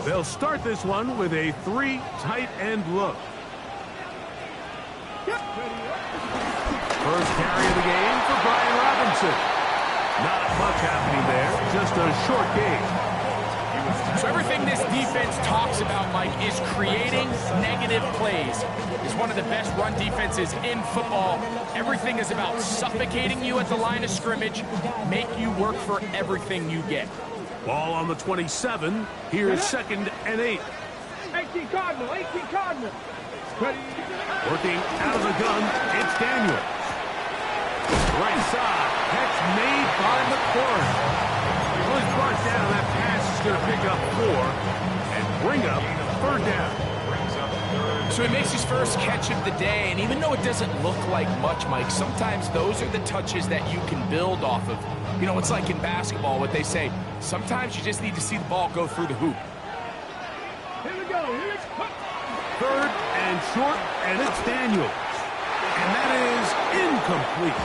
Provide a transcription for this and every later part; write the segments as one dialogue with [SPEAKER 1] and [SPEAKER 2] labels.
[SPEAKER 1] They'll start this one with a 3 tight end look. First carry of the game for Brian Robinson. Not much happening there, just a short gain.
[SPEAKER 2] So everything this defense talks about, Mike, is creating negative plays. It's one of the best run defenses in football. Everything is about suffocating you at the line of scrimmage, make you work for everything you get.
[SPEAKER 1] Ball on the 27. Here's 2nd and 8.
[SPEAKER 3] 18 Cardinal, 18 Cardinal.
[SPEAKER 1] Working out of the gun, it's Daniels. Right side, catch made by McLaurin. Well, he's brought down. That pass is going to pick up 4 and bring up 3rd down.
[SPEAKER 2] So he makes his first catch of the day, and even though it doesn't look like much, Mike, sometimes those are the touches that you can build off of. You know, it's like in basketball, what they say, sometimes you just need to see the ball go through the hoop.
[SPEAKER 3] Here we go. Here we go.
[SPEAKER 1] 3rd and short, and it's Daniels. And that is incomplete.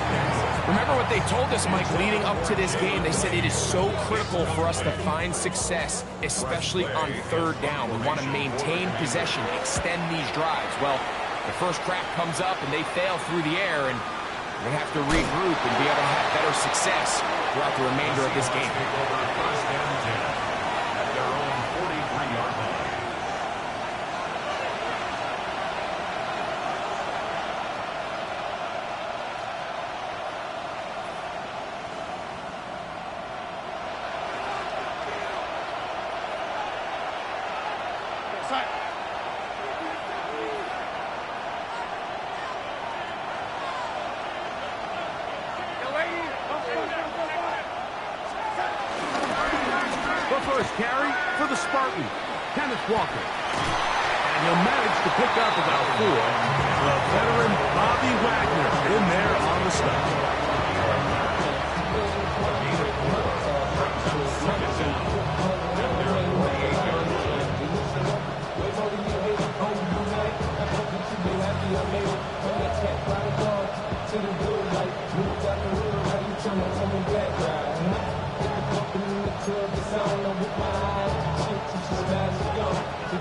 [SPEAKER 2] Remember what they told us, Mike, leading up to this game. They said it is so critical for us to find success, especially on 3rd down. We want to maintain possession, extend these drives. Well, the first crack comes up, and they fail through the air, and we're going to have to regroup and be able to have better success throughout the remainder of this game.
[SPEAKER 1] The first carry for the Spartans, Kenneth Walker. And he'll manage to pick up about 4. The veteran Bobby Wagner in there on the stop.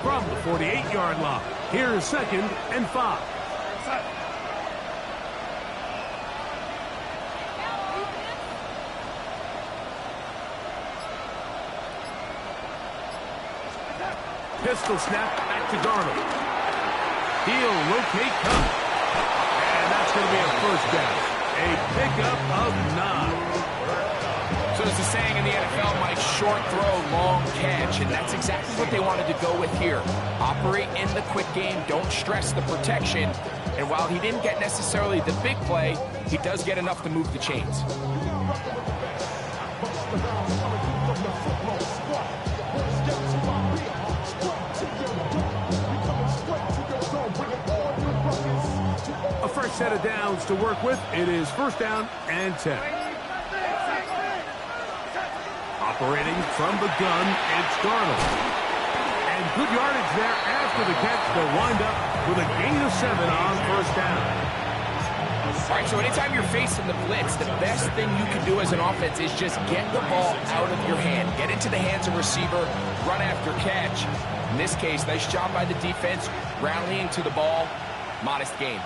[SPEAKER 1] From the 48-yard line, here's 2nd and 5. Pistol snap back to Darnold. He'll locate Cup. And that's going to be a 1st down. A pickup of 9.
[SPEAKER 2] So there's a saying in the NFL, Mike, short throw, long catch, and that's exactly what they wanted to go with here. Operate in the quick game, don't stress the protection, and while he didn't get necessarily the big play, he does get enough to move the chains.
[SPEAKER 1] A fresh set of downs to work with. It is 1st down and 10. Operating from the gun, it's Darnold. And good yardage there after the catch. They'll wind up with a gain of 7 on 1st down.
[SPEAKER 2] All right, so anytime you're facing the blitz, the best thing you can do as an offense is just get the ball out of your hand. Get into the hands of receiver, run after catch. In this case, nice job by the defense, rallying to the ball. Modest gain.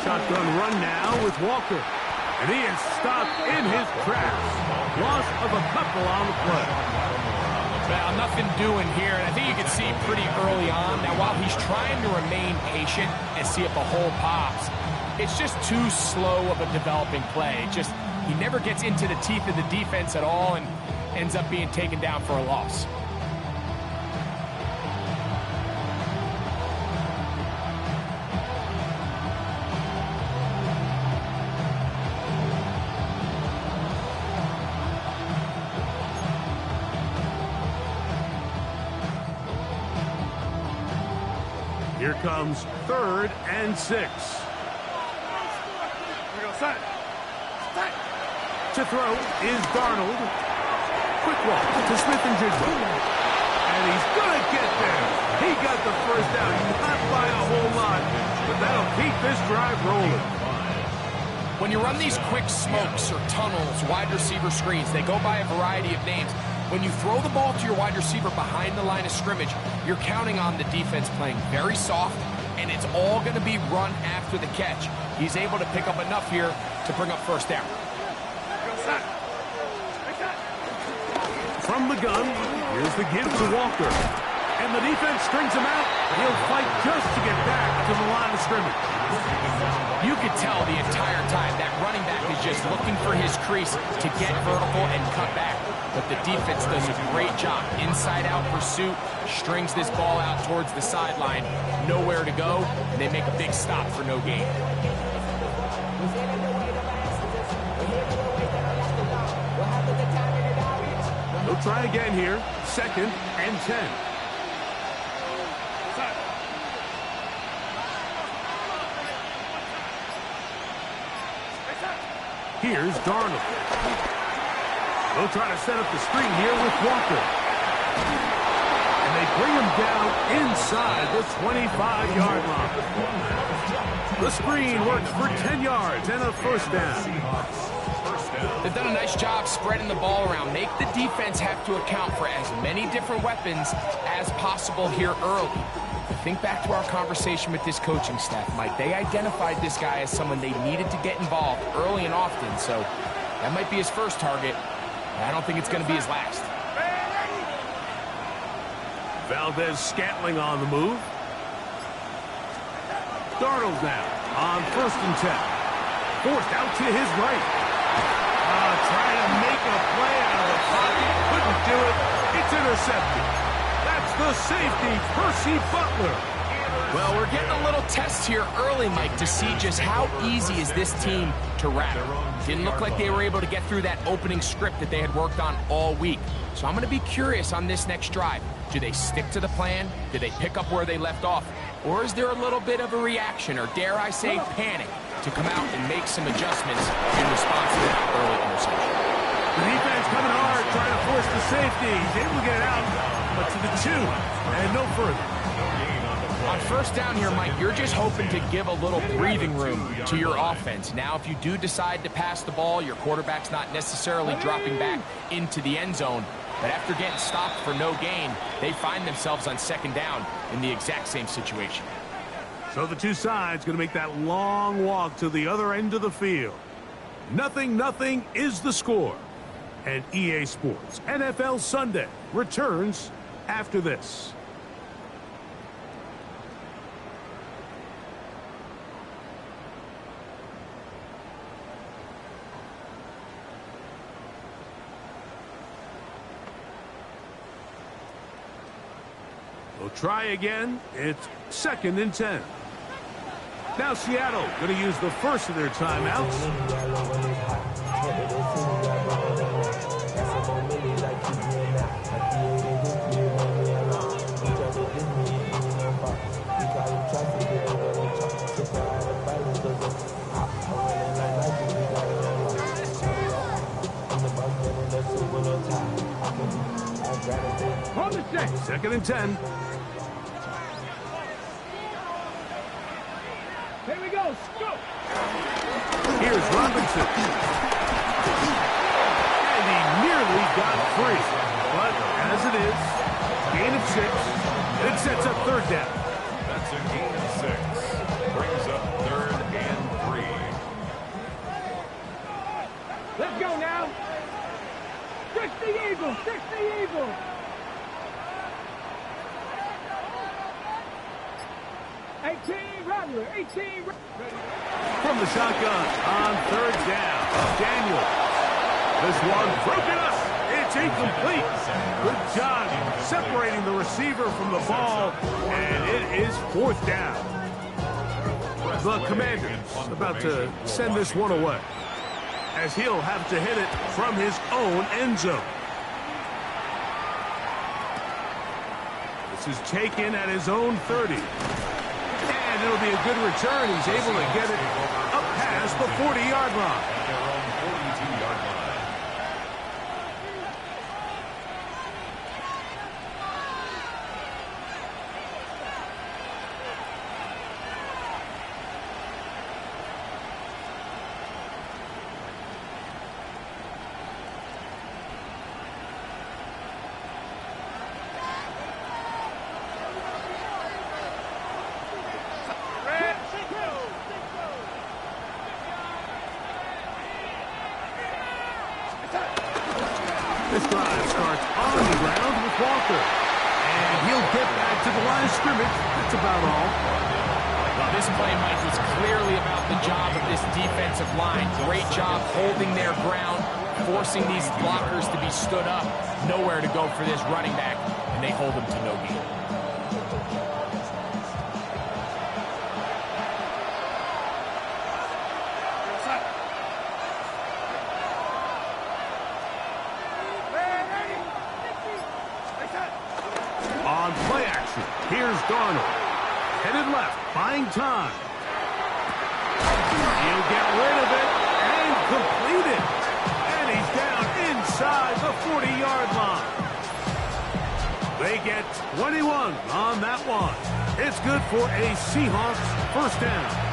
[SPEAKER 1] Shotgun run now with Walker. And he is stopped in his tracks. Loss of a couple on the play.
[SPEAKER 2] Well, nothing doing here, and I think you can see pretty early on. Now, while he's trying to remain patient and see if a hole pops, it's just too slow of a developing play. He never gets into the teeth of the defense at all and ends up being taken down for a loss.
[SPEAKER 1] Here comes 3rd and 6. To throw is Darnold. Quick walk to Smith-Njigba. And he's going to get there. He got the 1st down, not by a whole lot, but that'll keep this drive rolling.
[SPEAKER 2] When you run these quick smokes or tunnels, wide receiver screens, they go by a variety of names. When you throw the ball to your wide receiver behind the line of scrimmage, you're counting on the defense playing very soft, and it's all going to be run after the catch. He's able to pick up enough here to bring up first down.
[SPEAKER 1] From the gun, here's the give to Walker. And the defense strings him out. He'll fight just to get back to the line of scrimmage.
[SPEAKER 2] You could tell the entire time that running back is just looking for his crease to get vertical and cut back. But the defense does a great job. Inside-out pursuit, strings this ball out towards the sideline. Nowhere to go, and they make a big stop for no gain.
[SPEAKER 1] They'll try again here. 2nd and 10. Here's Darnold. They'll try to set up the screen here with Walker. And they bring him down inside the 25-yard line. The screen works for 10 yards and a first down.
[SPEAKER 2] They've done a nice job spreading the ball around. Make the defense have to account for as many different weapons as possible here early. Think back to our conversation with this coaching staff, Mike. They identified this guy as someone they needed to get involved early and often, so that might be his first target. I don't think it's going to be his last.
[SPEAKER 1] Valdez-Scantling on the move. Darnold now on 1st and 10. Forced out to his right. Trying to make a play out of the pocket. Couldn't do it. It's intercepted. That's the safety, Percy Butler.
[SPEAKER 2] Well, we're getting a little test here early, Mike, to see just how easy is this team to rattle. Didn't look like they were able to get through that opening script that they had worked on all week. So I'm going to be curious on this next drive. Do they stick to the plan? Do they pick up where they left off? Or is there a little bit of a reaction, or dare I say panic, to come out and make some adjustments in response to that early interception?
[SPEAKER 1] The defense coming hard, trying to force the safety. He's able to get it out, but to the 2 and no further.
[SPEAKER 2] On first down here, Mike, you're just hoping to give a little breathing room to your offense. Now, if you do decide to pass the ball, your quarterback's not necessarily dropping back into the end zone. But after getting stopped for no gain, they find themselves on 2nd down in the exact same situation.
[SPEAKER 1] So the two sides going to make that long walk to the other end of the field. 0-0 is the score. And EA Sports NFL Sunday returns after this. We'll try again. It's 2nd and 10. Now Seattle going to use the first of their timeouts.
[SPEAKER 3] Hold the set.
[SPEAKER 1] 2nd and 10.
[SPEAKER 3] Here we go. Go.
[SPEAKER 1] Here's Robinson. And he nearly got free. But as it is, gain of 6. It sets up 3rd down.
[SPEAKER 4] That's a gain of 6. Brings up 3rd and 3.
[SPEAKER 3] Let's go now. Fix the Eagles. Fix the Eagles. Rattler, 18.
[SPEAKER 1] From the shotgun on 3rd down. Daniel. This one broken up. It's incomplete. Good job separating the receiver from the ball, and it is 4th down. The Commanders about to send this one away, as he'll have to hit it from his own end zone. This is taken at his own 30. And it'll be a good return. He's able to get it up past the 40-yard line.
[SPEAKER 4] At their own 42-yard line.
[SPEAKER 1] Walker. And he'll get back to the line of scrimmage. That's about all.
[SPEAKER 2] Well, this play, Mike, was clearly about the job of this defensive line. Great job holding their ground, forcing these blockers to be stood up. Nowhere to go for this running back, and they hold him to no gain.
[SPEAKER 1] On play action, here's Darnold. Headed left, buying time. He'll get rid of it and complete it. And he's down inside the 40-yard line. They get 21 on that one. It's good for a Seahawks first down.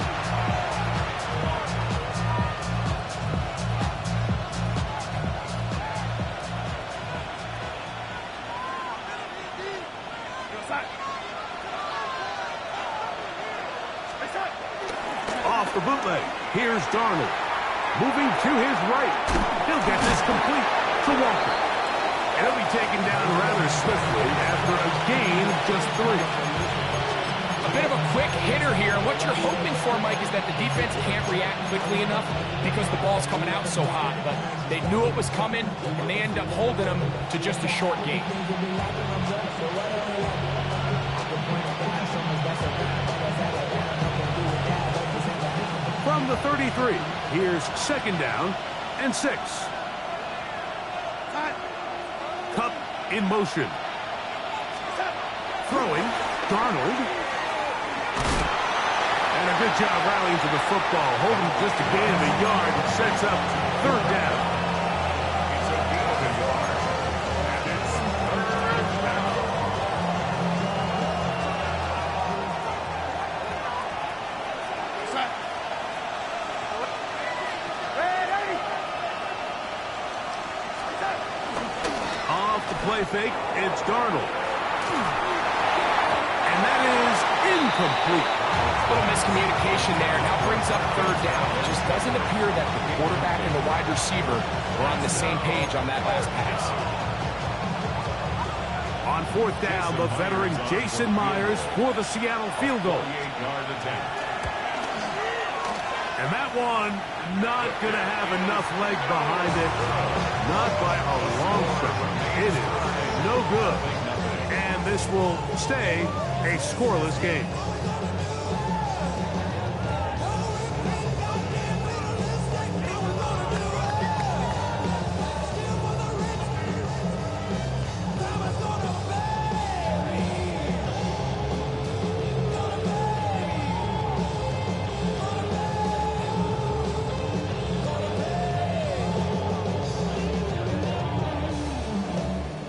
[SPEAKER 1] Off the bootleg, here's Darnold. Moving to his right. He'll get this complete to Walker. And he'll be taken down rather swiftly after a gain of just 3.
[SPEAKER 2] A bit of a quick hitter here. And what you're hoping for, Mike, is that the defense can't react quickly enough because the ball's coming out so hot. But they knew it was coming, and they end up holding them to just a short gain.
[SPEAKER 1] From the 33, here's second down and 6. Cup in motion. Throwing, Darnold. And a good job rallying to the football. Holding just a gain of a yard. It sets up third down.
[SPEAKER 4] He's a gain of a yard. And it's third down.
[SPEAKER 1] Off the play fake, it's Darnold. And that is incomplete.
[SPEAKER 2] Little miscommunication there. Now brings up third down. It just doesn't appear that the quarterback and the wide receiver were on the same page on that last pass.
[SPEAKER 1] On fourth down, the veteran Jason Myers for the Seattle field goal.
[SPEAKER 4] 48-yard attempt.
[SPEAKER 1] And that one not going to have enough leg behind it. Not by a long shot. It is no good. And this will stay a scoreless game.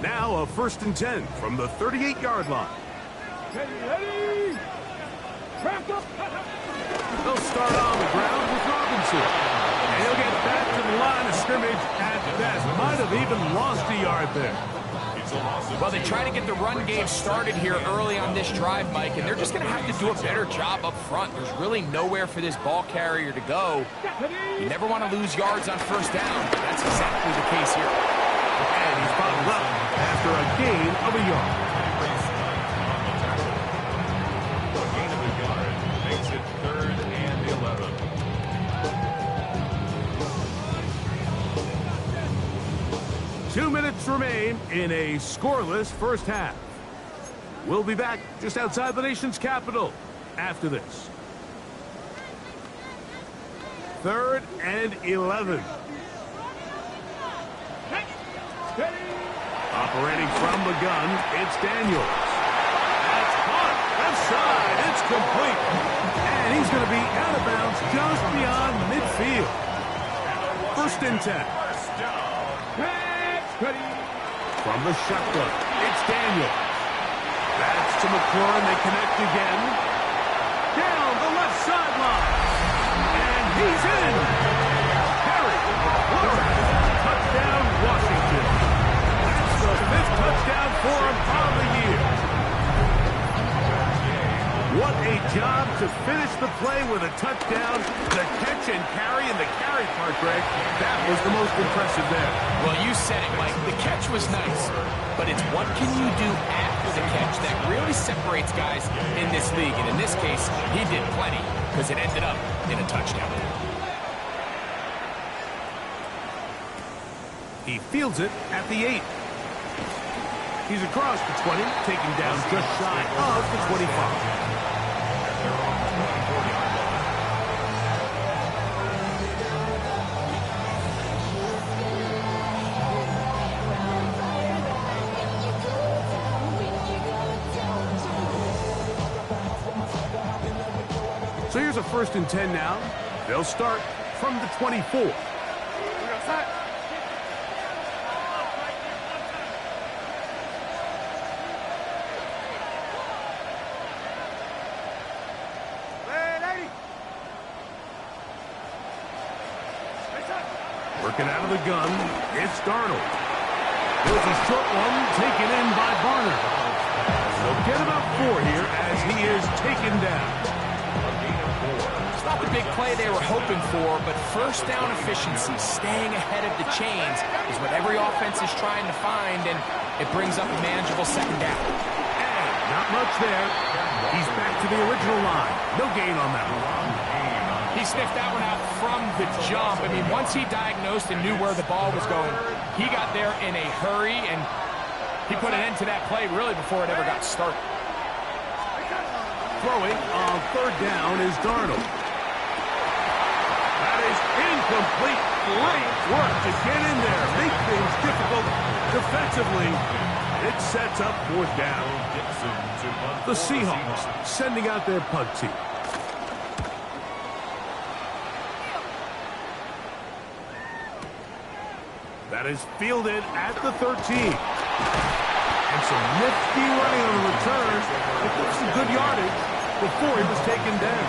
[SPEAKER 1] Now a 1st and 10 from the 38-yard line.
[SPEAKER 3] Ready? Wrap up.
[SPEAKER 1] They'll start on the ground with Robinson. And he'll get back to the line of scrimmage at best. Might have even lost a yard there.
[SPEAKER 4] It's a loss of
[SPEAKER 2] Well, they try to get the run game started here early on this drive, Mike, and they're just going to have to do a better job up front. There's really nowhere for this ball carrier to go. You never want to lose yards on first down. That's exactly the case here.
[SPEAKER 1] And he's bottled up after a gain of a yard.
[SPEAKER 4] a gain of a yard. Makes it 3rd and 11.
[SPEAKER 1] 2 minutes remain in a scoreless first half. We'll be back just outside the nation's capital after this. 3rd and 11. Operating from the gun, it's Daniels. That's caught. Left side. It's complete. And he's going to be out of bounds just beyond midfield. 1st and 10. From the shotgun, it's Daniels. That's to McLaurin. They connect again. Down the left sideline. And he's in. Harry McLaurin. Touchdown, Washington. That's the 5th touchdown for him on the year. What a job to finish the play with a touchdown. The catch and carry, and the carry part, Greg, that was the most impressive there.
[SPEAKER 2] Well, you said it, Mike. The catch was nice, but it's what can you do after the catch that really separates guys in this league. And in this case, he did plenty because it ended up in a touchdown.
[SPEAKER 1] He fields it at the 8. He's across the 20, taking down just shy of the 25. So here's a 1st and 10 now. They'll start from the 24. Working out of the gun, it's Darnold. There's a short one taken in by Barner. They'll get about 4 here as he is taken down.
[SPEAKER 2] It's not the big play they were hoping for, but first down efficiency, staying ahead of the chains, is what every offense is trying to find, and it brings up a manageable 2nd down.
[SPEAKER 1] And not much there. He's back to the original line. No gain on that one.
[SPEAKER 2] He sniffed that one out from the jump. I mean, once he diagnosed and knew where the ball was going, he got there in a hurry, and he put an end to that play really before it ever got started.
[SPEAKER 1] Throwing on 3rd down is Darnold. That is incomplete. Great work to get in there. Make things difficult defensively. It sets up 4th down. The Seahawks sending out their punt team. That is fielded at the 13. And some nifty running on the return. It took some good yardage before he was taken down.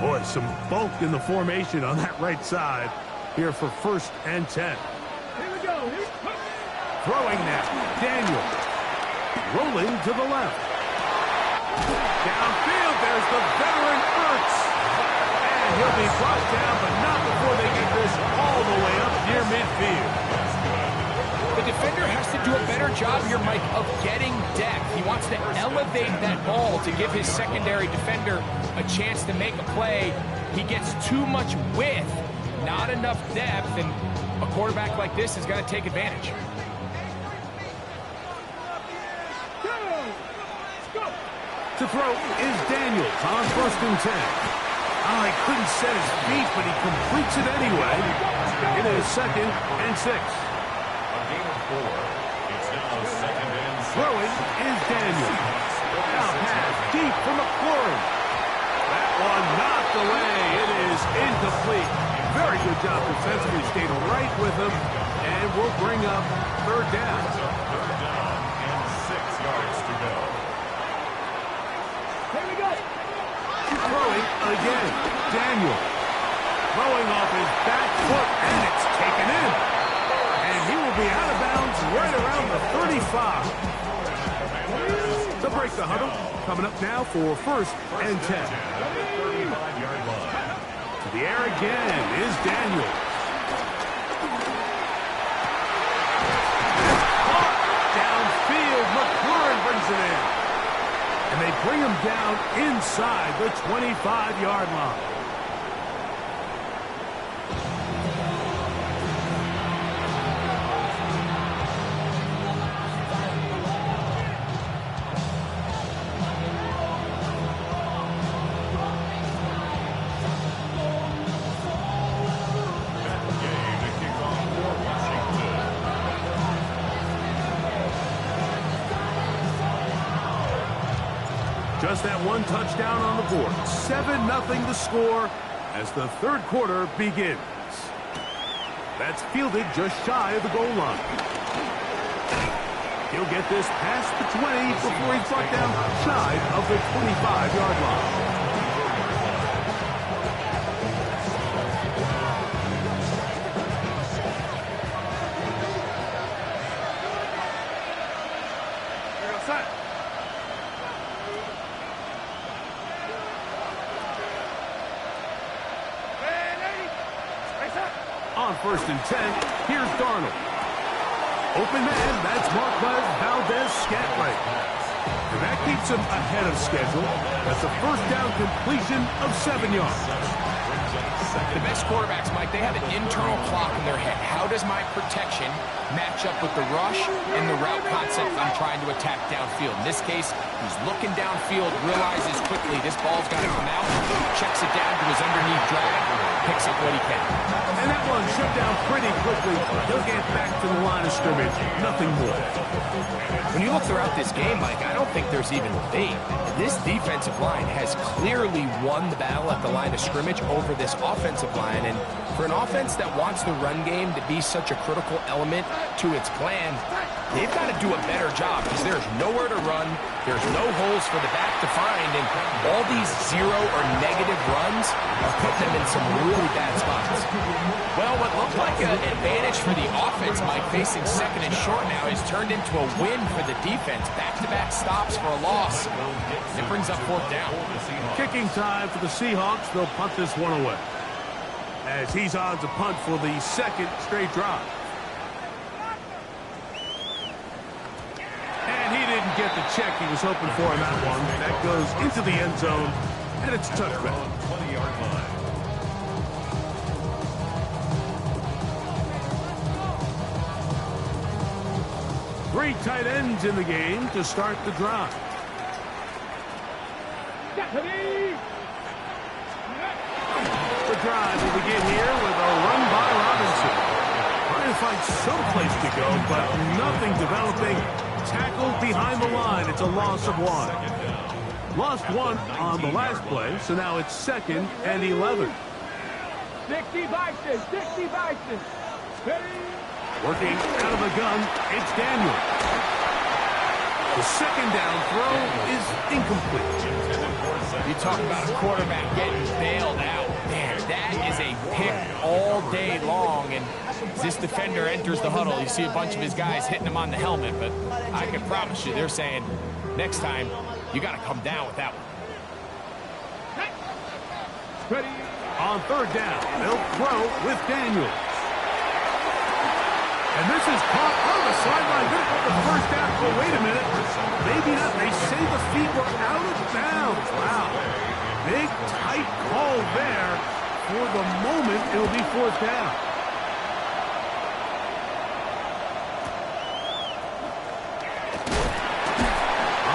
[SPEAKER 1] Boy, some bulk in the formation on that right side here for 1st and 10.
[SPEAKER 3] Here we go.
[SPEAKER 1] Throwing now, Daniel. Rolling to the left. Downfield, there's the veteran Ertz. And he'll be brought down, but not before they get this all the way up near midfield.
[SPEAKER 2] The defender has to do a better job here, Mike, of getting depth. He wants to elevate that ball to give his secondary defender a chance to make a play. He gets too much width, not enough depth, and a quarterback like this is going to take advantage.
[SPEAKER 1] To throw is Daniels on 1st and 10. He couldn't set his feet, but he completes it anyway. It is 2nd and 6. Throwing is Daniels. Now pass deep for McLaurin. That one knocked away. It is incomplete. Very good job defensively. Stayed right with him. And we'll bring up 3rd down.
[SPEAKER 4] 3rd down and 6 yards to go.
[SPEAKER 1] Throwing again. Daniel. Throwing off his back foot, and it's taken in. And he will be out of bounds right around the 35. To break the huddle, coming up now for 1st and 10. To the air again is Daniel. Downfield, McLaurin brings it in. And they bring him down inside the 25-yard line. Just that one touchdown on the board. 7-0 the score as the 3rd quarter begins. That's fielded just shy of the goal line. He'll get this past the 20 before he's brought down shy of the 25-yard line. On 1st and 10, here's Darnold. Open man, that's marked by Valdez-Scantling. And that keeps him ahead of schedule. That's a first down completion of 7 yards.
[SPEAKER 2] The best quarterbacks, Mike, they have an internal clock in their head. How does my protection match up with the rush and the route concept I'm trying to attack downfield? In this case, he's looking downfield, realizes quickly this ball's got to come out, checks it down to his underneath drag, picks up what he can.
[SPEAKER 1] And that one shut down pretty quickly. He'll get back to the line of scrimmage. Nothing more.
[SPEAKER 2] When you look throughout this game, Mike, I don't think there's even a debate. This defensive line has clearly won the battle at the line of scrimmage over this offensive line. And for an offense that wants the run game to be such a critical element to its plan, they've got to do a better job because there's nowhere to run. There's no holes for the back to find. And all these zero or negative runs are putting them in some really bad spots. Well, what looked like an advantage for the offense, Mike, facing 2nd and short now, has turned into a win for the defense. Back-to-back stops for a loss. It brings up 4th down.
[SPEAKER 1] Kicking time for the Seahawks. They'll punt this one away, as he's on to punt for the 2nd straight drive. And he didn't get the check he was hoping for in that one. That goes into the end zone, and it's a touchback.
[SPEAKER 4] 20-yard line.
[SPEAKER 1] Three tight ends in the game to start the drive. The drive will begin here with a run by Robinson. Trying to find someplace to go, but nothing developing. Tackled behind the line. It's a loss of 1. Lost 1 on the last play, so now it's 2nd and 11.
[SPEAKER 3] 60 Bison, 60 Bison.
[SPEAKER 1] Working out of the gun, it's Daniel. The 2nd down throw is incomplete.
[SPEAKER 2] You talk about a quarterback getting bailed out. Man, that is a pick all day long. And as this defender enters the huddle, you see a bunch of his guys hitting him on the helmet. But I can promise you, they're saying, next time, you got to come down with that one.
[SPEAKER 1] On 3rd down, they'll throw with Daniel. And this is caught on the sideline. Going to put the 1st down. Oh, wait a minute. Maybe not. They say the feet were out of bounds. Wow. Big, tight call there. For the moment, it'll be 4th down.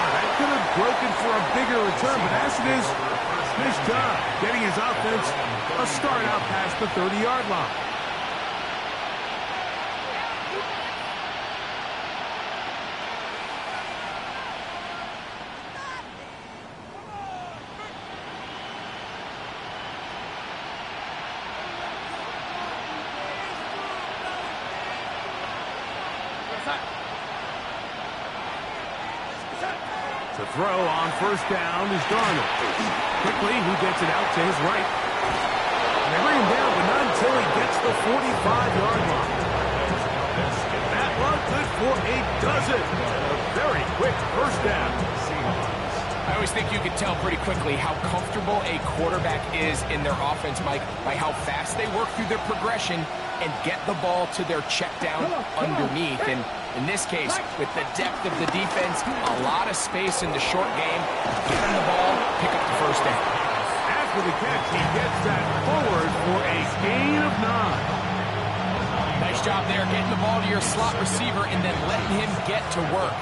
[SPEAKER 1] That could have broken for a bigger return, but as it is, nice job getting his offense a start out past the 30-yard line. The throw on 1st down is Darnold. Quickly, he gets it out to his right. And they bring him down, but not until he gets the 45-yard line. That one good for a dozen. A very quick 1st down.
[SPEAKER 2] I always think you can tell pretty quickly how comfortable a quarterback is in their offense, Mike, by how fast they work through their progression and get the ball to their check down underneath. And in this case, with the depth of the defense, a lot of space in the short game, get him the ball, pick up the 1st down.
[SPEAKER 1] After the catch, he gets that forward for a gain of 9.
[SPEAKER 2] Nice job there, getting the ball to your slot receiver and then letting him get to work.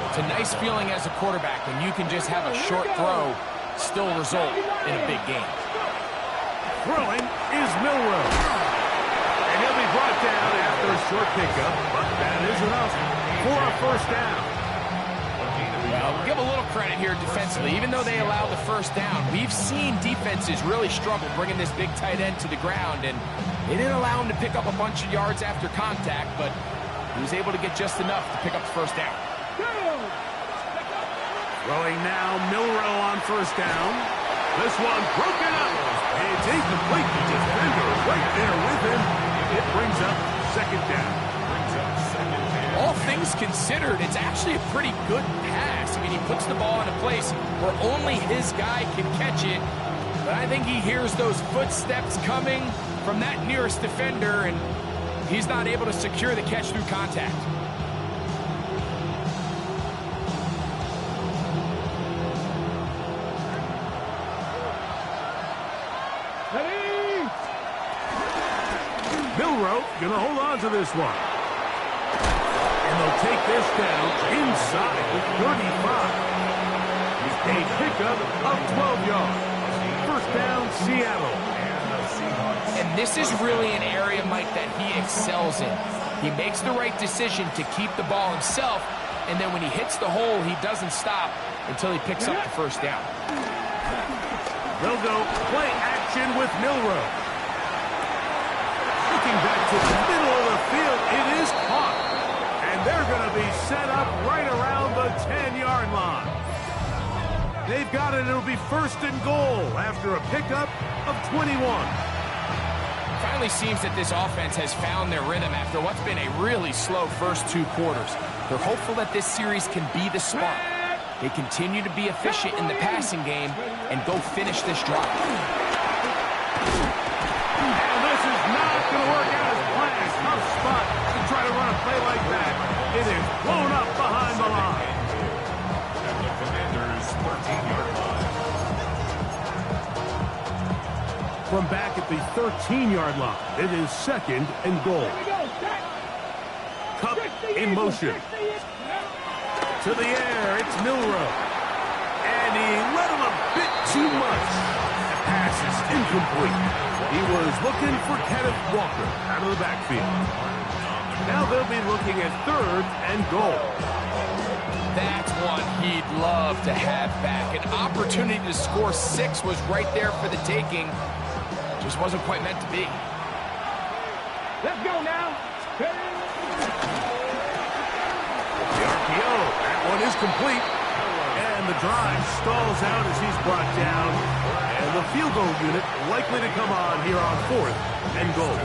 [SPEAKER 2] It's a nice feeling as a quarterback when you can just have a short throw still result in a big game.
[SPEAKER 1] Throwing is Milroe. And he'll be brought down after a short pickup, but that is enough for a 1st down.
[SPEAKER 2] Well, we'll give a little credit here defensively. Even though they allowed the 1st down, we've seen defenses really struggle bringing this big tight end to the ground, and they didn't allow him to pick up a bunch of yards after contact, but he was able to get just enough to pick up the 1st down.
[SPEAKER 1] Throwing now, Milroe on 1st down. This one broken up. It's incomplete. The defender right there with him. It brings up 2nd down.
[SPEAKER 2] All things considered, it's actually a pretty good pass. I mean, he puts the ball in a place where only his guy can catch it. But I think he hears those footsteps coming, from that nearest defender, and he's not able to secure the catch through contact.
[SPEAKER 1] Milroe gonna hold on to this one. And they'll take this down inside the 35. A pickup of 12 yards. First down, Seattle.
[SPEAKER 2] And this is really an area, Mike, that he excels in. He makes the right decision to keep the ball himself, and then when he hits the hole, he doesn't stop until he picks up the first down.
[SPEAKER 1] They'll go play action with Milroe. Looking back to the middle of the field, it is caught. And they're going to be set up right around the 10-yard line. They've got it. It'll be first and goal after a pickup of 21.
[SPEAKER 2] Finally seems that this offense has found their rhythm after what's been a really slow first 2 quarters. They're hopeful that this series can be the spark. They continue to be efficient in the passing game and go finish this drive.
[SPEAKER 1] And this is not going to work out as planned. Tough spot to try to run a play like that. It is blown up behind the line.
[SPEAKER 4] At the Commanders' 13-yard line.
[SPEAKER 1] From back at the 13-yard line, it is second and goal. Cup in motion. To the air, it's Milroe. And he let him a bit too much. The pass is incomplete. He was looking for Kenneth Walker out of the backfield. Now they'll be looking at third and goal.
[SPEAKER 2] That's one he'd love to have back. An opportunity to score 6 was right there for the taking. Just wasn't quite meant to be.
[SPEAKER 3] Let's go now.
[SPEAKER 1] The RPO, that one is complete. And the drive stalls out as he's brought down. And the field goal unit likely to come on here on fourth and goal.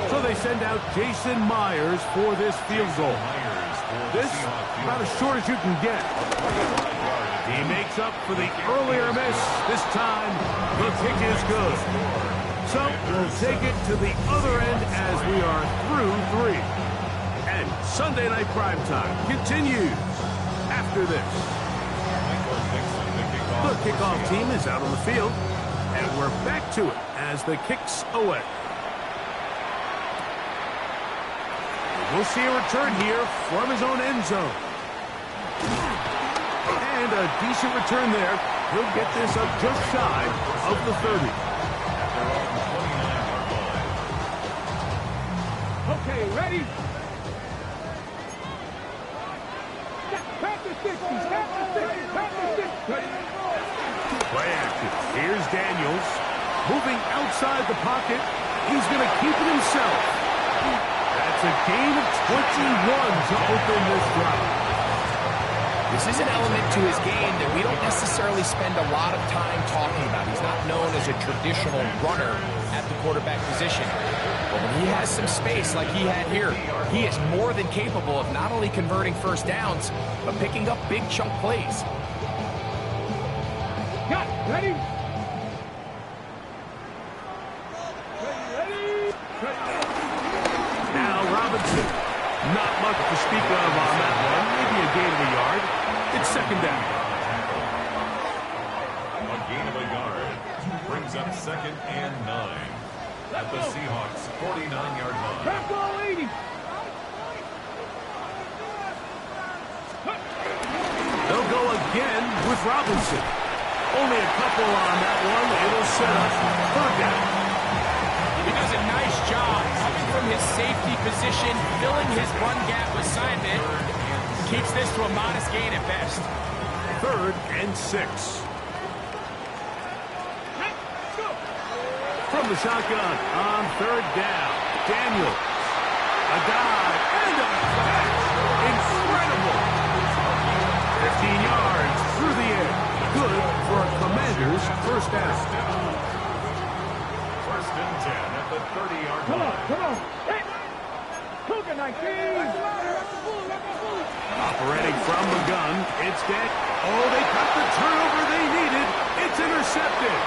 [SPEAKER 1] So they send out Jason Myers for this field goal. This, about as short as you can get. He makes up for the earlier miss. This time, the kick is good. So we'll take it to the other end as we are through 3. And Sunday Night Primetime continues after this. The kickoff team is out on the field, and we're back to it as the kick's away. We'll see a return here from his own end zone. And a decent return there. He'll get this up just shy of the 30.
[SPEAKER 3] Okay, ready? Back to 60, back to 60, back to 60.
[SPEAKER 1] Play action. Here's Daniels. Moving outside the pocket. He's going to keep it himself. That's a gain of 21 to open this drive.
[SPEAKER 2] This is an element to his game that we don't necessarily spend a lot of time talking about. He's not known as a traditional runner at the quarterback position. But when he has some space like he had here, he is more than capable of not only converting first downs, but picking up big chunk plays.
[SPEAKER 3] Got it. Ready?
[SPEAKER 1] Now Robinson. Not much to speak of on that one. Maybe a gain of a yard. It's second down.
[SPEAKER 4] A gain of a yard brings up second and 9 at the Seahawks' 49-yard line.
[SPEAKER 3] Back ball 80.
[SPEAKER 1] They'll go again with Robinson. Only a couple on that one. It'll set up third down.
[SPEAKER 2] He does a nice job coming from his safety position, filling his run gap assignment. Keeps this to a modest gain at best.
[SPEAKER 1] Third and 6. From the shotgun on third down. Daniels. A dive and a catch. Incredible. 15 yards through the air. Good for a Commanders first down.
[SPEAKER 4] First and 10 at the 30-yard
[SPEAKER 3] Come on,
[SPEAKER 4] line.
[SPEAKER 3] come on. Hey. Cougar 19.
[SPEAKER 1] Operating from the gun, it's dead. Oh, they got the turnover they needed. It's intercepted.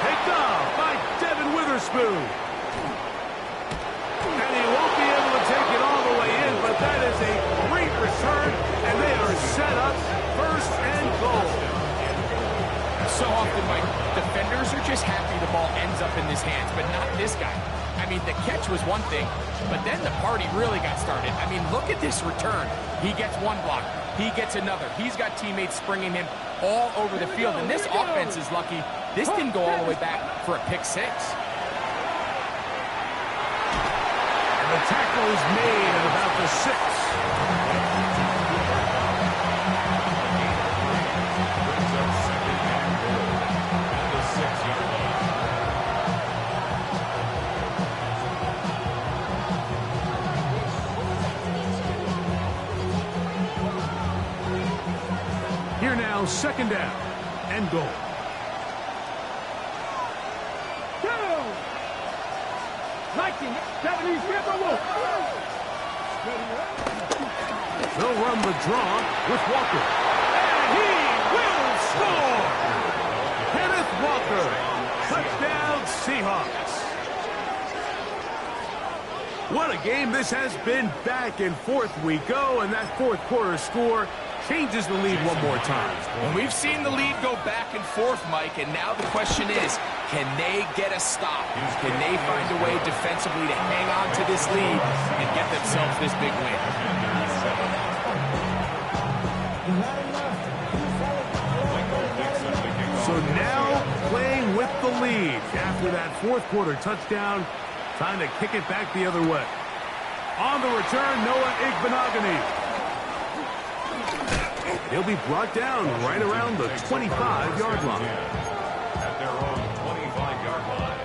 [SPEAKER 1] Picked off by Devin Witherspoon. And he won't be able to take it all the way in, but that is a great return, and they are set up first and goal.
[SPEAKER 2] So often, Mike, defenders are just happy the ball ends up in his hands, but not this guy. I mean, the catch was one thing, but then the party really got started. I mean, look at this return. He gets one block. He gets another. He's got teammates springing him all over the field, and this offense is lucky. This didn't go all the way back for a pick six.
[SPEAKER 1] And the tackle is made at about the 6. Here now, second down and goal. They'll run the draw with Walker. And he will score! Kenneth Walker. Touchdown, Seahawks. What a game this has been. Back and forth we go, and that fourth quarter score changes the lead one more time.
[SPEAKER 2] And we've seen the lead go back and forth, Mike, and now the question is, can they get a stop? Can they find a way defensively to hang on to this lead and get themselves this big win?
[SPEAKER 1] So now playing with the lead after that fourth quarter touchdown, trying to kick it back the other way. On the return, Noah Igbenogany. He'll be brought down right around the 25-yard line.
[SPEAKER 4] At their own 25-yard line.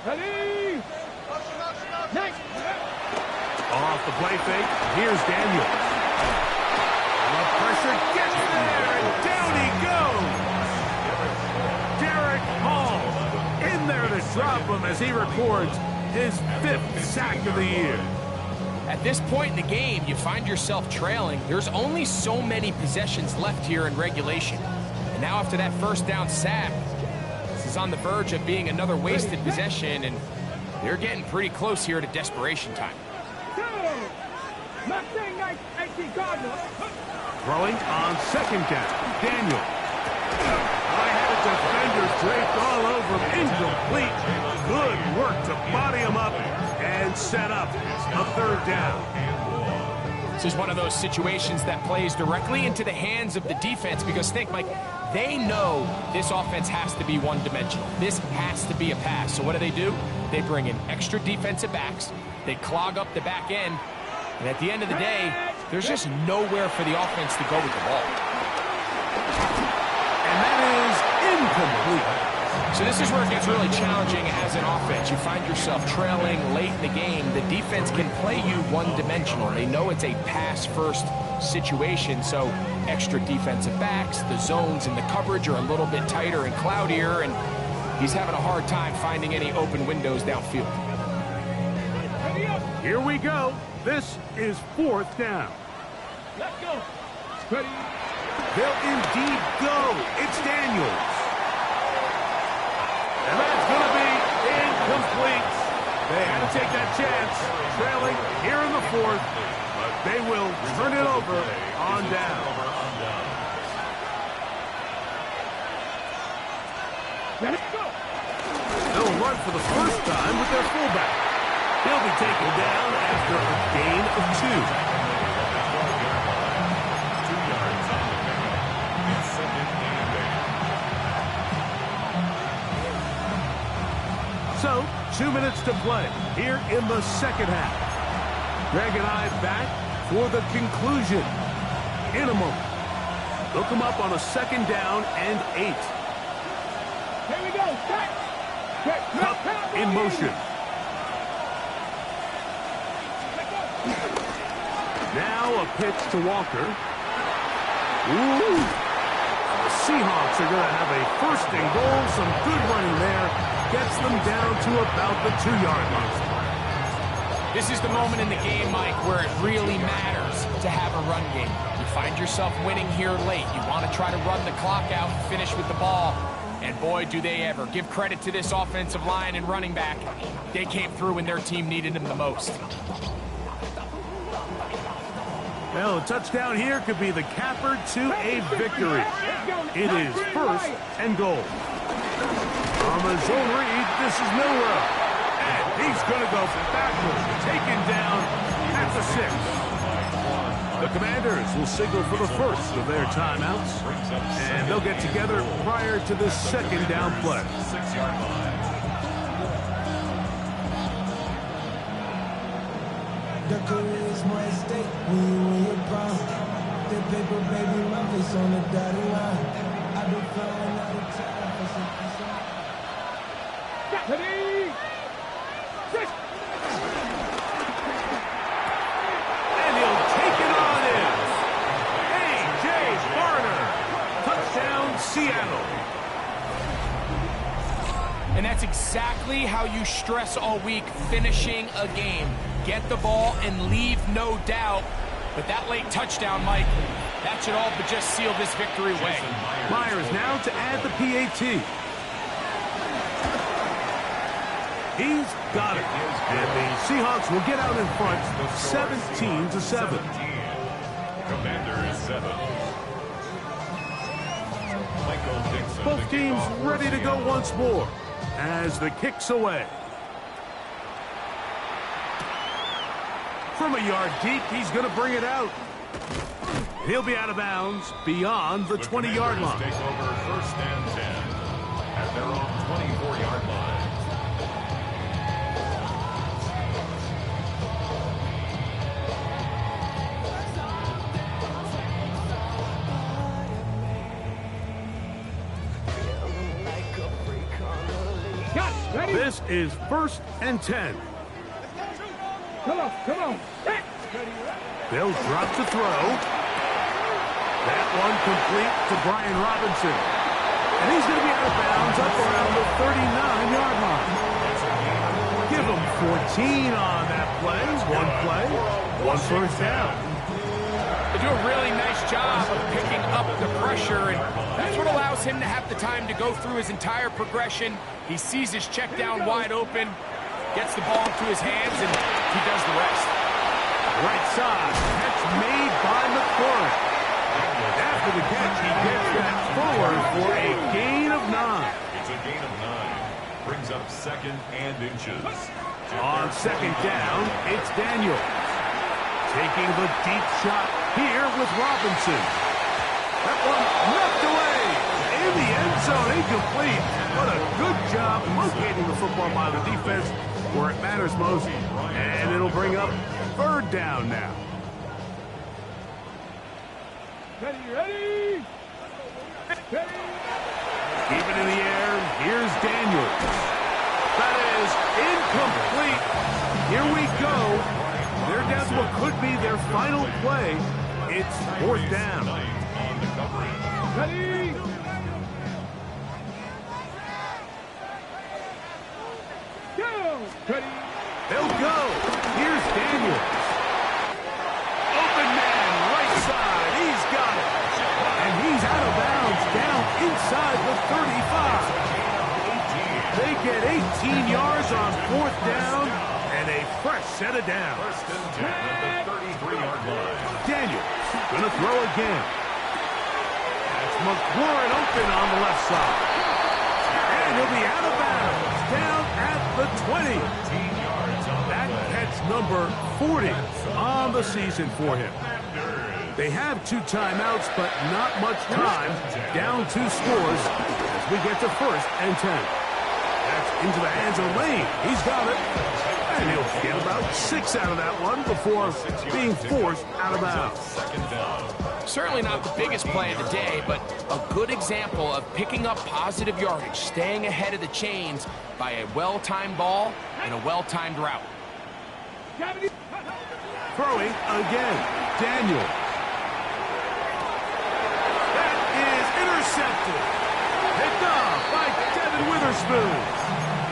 [SPEAKER 3] Ready? Next.
[SPEAKER 1] Off the play fake, here's Daniel. The pressure gets there, and down he goes. Derek Hall in there to drop him as he records his 5th sack of the year.
[SPEAKER 2] At this point in the game, you find yourself trailing. There's only so many possessions left here in regulation. And now after that first down sack, this is on the verge of being another wasted possession, and they're getting pretty close here to desperation time.
[SPEAKER 1] Throwing on second down, Daniel. I had a defender draped all over him, incomplete. Good work to body him up and set up a third down.
[SPEAKER 2] This is one of those situations that plays directly into the hands of the defense because think, Mike, they know this offense has to be one-dimensional. This has to be a pass. So what do? They bring in extra defensive backs. They clog up the back end. And at the end of the day, there's just nowhere for the offense to go with the ball.
[SPEAKER 1] And that is incomplete.
[SPEAKER 2] So this is where it gets really challenging as an offense. You find yourself trailing late in the game. The defense can play you one-dimensional. They know it's a pass-first situation, so extra defensive backs, the zones and the coverage are a little bit tighter and cloudier, and he's having a hard time finding any open windows downfield.
[SPEAKER 1] Here we go. This is 4th down.
[SPEAKER 3] Let's go. Ready?
[SPEAKER 1] They'll indeed go. It's Daniels. And that's going to be incomplete. They had to take that chance, trailing here in the 4th, but they will turn it over on down.
[SPEAKER 3] Let's go.
[SPEAKER 1] They'll run for the first time with their fullback. He'll be taken down after a gain of 2.
[SPEAKER 4] 2 yards on the carry. It's 2nd and 8.
[SPEAKER 1] So, 2 minutes to play here in the second half. Greg and I back for the conclusion in a moment. They'll come up on a 2nd down and 8.
[SPEAKER 3] Here we go.
[SPEAKER 1] Cup in motion. Now a pitch to Walker. Ooh. The Seahawks are going to have a 1st and goal. Some good running there. Gets them down to about the 2-yard line.
[SPEAKER 2] This is the moment in the game, Mike, where it really matters to have a run game. You find yourself winning here late. You want to try to run the clock out and finish with the ball. And boy, do they ever. Give credit to this offensive line and running back. They came through when their team needed them the most.
[SPEAKER 1] Well, a touchdown here could be the capper to a victory. It is first and goal. On the zone read, this is Milrow. And he's going to go backwards, taken down at the 6. The Commanders will signal for the first of their timeouts. And they'll get together prior to the second down play.
[SPEAKER 4] 6-yard line.
[SPEAKER 5] The career is more at stake when you're proud. The paper, baby, my face on the dotted line. I've been flying out of time for some peace.
[SPEAKER 3] Ready? Six.
[SPEAKER 1] And he'll take it on in. A.J. Barner. Touchdown, Seattle.
[SPEAKER 2] And that's exactly how you stress all week, finishing a game. Get the ball and leave no doubt. But that late touchdown, Mike, that should all but just seal this victory away.
[SPEAKER 1] Myers now to add the PAT. He's got it. And the Seahawks will get out in front 17-7.
[SPEAKER 4] Commanders 7. Michael Dixon.
[SPEAKER 1] Both teams ready to go once more as the kick's away. From a yard deep, he's going to bring it out. He'll be out of bounds beyond the 20-yard line.
[SPEAKER 4] Take over first and 10 at their own 24-yard line.
[SPEAKER 3] Ready?
[SPEAKER 1] This is first and 10.
[SPEAKER 3] Come on, come on.
[SPEAKER 1] They'll drop to throw. That one complete to Brian Robinson. And he's going to be out of bounds up around the 39-yard line. Give him 14 on that play. One first down.
[SPEAKER 2] They do a really nice job of picking up the pressure, and that's what allows him to have the time to go through his entire progression. He sees his check down wide open, gets the ball into his hands, and he does the rest.
[SPEAKER 1] Right side. Catch made by McCord. After the catch, he gets that forward for a gain of 9.
[SPEAKER 4] It's a gain of 9. Brings up second and inches.
[SPEAKER 1] On second down, it's Daniel. Taking the deep shot here with Robinson. That one knocked away. In the end zone, incomplete. What a good job locating the football by the defense where it matters most. And it'll bring up third down now.
[SPEAKER 3] Ready, ready? Ready?
[SPEAKER 1] Keep it in the air. Here's Daniel. That is incomplete. Here we go. They're down to what could be their final play. It's fourth down.
[SPEAKER 3] Ready? Go! Ready?
[SPEAKER 1] They'll go. Here's Daniels. Open man, right side. He's got it. And he's out of bounds down inside the 35. They get 18 yards on fourth down and a fresh set of downs.
[SPEAKER 4] First and 10 at the 33-yard line.
[SPEAKER 1] Daniels going to throw again. That's McLaurin open on the left side. And he'll be out of bounds down at the 20. That's number 40 on the season for him. They have 2 timeouts, but not much time. Down 2 scores as we get to first and 10. That's into the hands of Lane. He's got it. And he'll get about 6 out of that one before being forced out of bounds.
[SPEAKER 2] Certainly not the biggest play of the day, but a good example of picking up positive yardage, staying ahead of the chains by a well-timed ball and a well-timed route.
[SPEAKER 1] Throwing again, Daniel. That is intercepted. Picked off by Devin Witherspoon.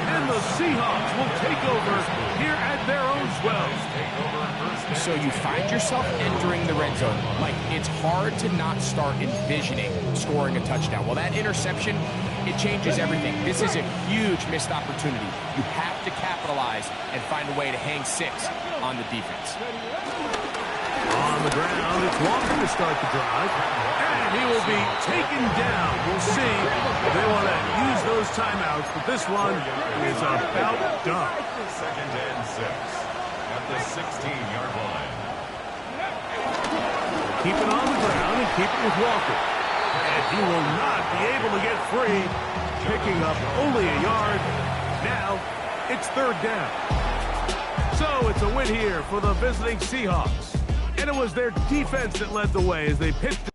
[SPEAKER 1] And the Seahawks will take over here at their own as well.
[SPEAKER 2] So you find yourself entering the red zone. Like, it's hard to not start envisioning scoring a touchdown. Well, that interception, it changes everything. This is a huge missed opportunity. You have to capitalize and find a way to hang 6 on the defense.
[SPEAKER 1] On the ground, it's Walker to start the drive. And he will be taken down. We'll see if they want to use those timeouts, but this one is about done.
[SPEAKER 4] 2nd and 6 at the 16-yard line.
[SPEAKER 1] Keep it on the ground and keep it with Walker. And he will not be able to get free, picking up only a yard. Now, it's 3rd down. So it's a win here for the visiting Seahawks. And it was their defense that led the way as they pitched